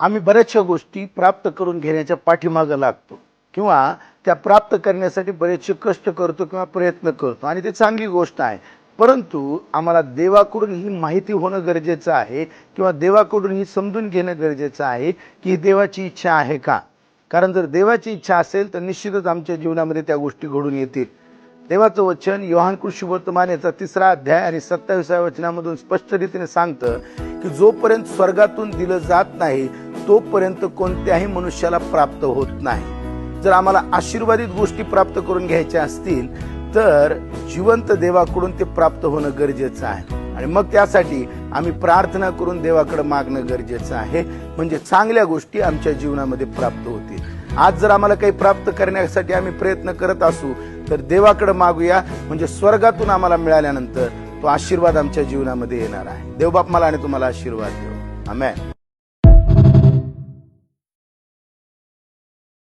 आम्ही बऱ्याचशा गोष्टी प्राप्त करून घेण्याच्या पाठीमागे लागतो किंवा त्या प्राप्त करण्यासाठी बरेचसे कष्ट करतो किंवा प्रयत्न करतो आणि ते चांगली गोष्ट आहे. परंतु आम्हाला देवाकडून ही माहिती होणं गरजेचं आहे किंवा देवाकडून ही समजून घेणं गरजेचं आहे की ही देवाची इच्छा आहे का. कारण जर देवाची इच्छा असेल तर निश्चितच आमच्या जीवनामध्ये त्या गोष्टी घडून येतील. देवाचं वचन योहान कृषी वर्तमान याचा 3रा अध्याय आणि 27व्या वचनामधून स्पष्ट रीतीने सांगतं की जोपर्यंत स्वर्गातून दिलं जात नाही तोपर्यंत कोणत्याही मनुष्याला प्राप्त होत नाही. जर आम्हाला आशीर्वादित गोष्टी प्राप्त करून घ्यायच्या असतील तर जिवंत देवाकडून ते प्राप्त होणं गरजेचं आहे आणि मग त्यासाठी आम्ही प्रार्थना करून देवाकडे मागणं गरजेचं आहे. म्हणजे चांगल्या गोष्टी आमच्या जीवनामध्ये प्राप्त होतील. आज जर आम्हाला काही प्राप्त करण्यासाठी आम्ही प्रयत्न करत असू तर देवाकडे मागूया, म्हणजे स्वर्गातून आम्हाला मिळाल्यानंतर तो आशीर्वाद आमच्या जीवनामध्ये येणार आहे. देवबाप मला आणि तुम्हाला आशीर्वाद देव. आमेन.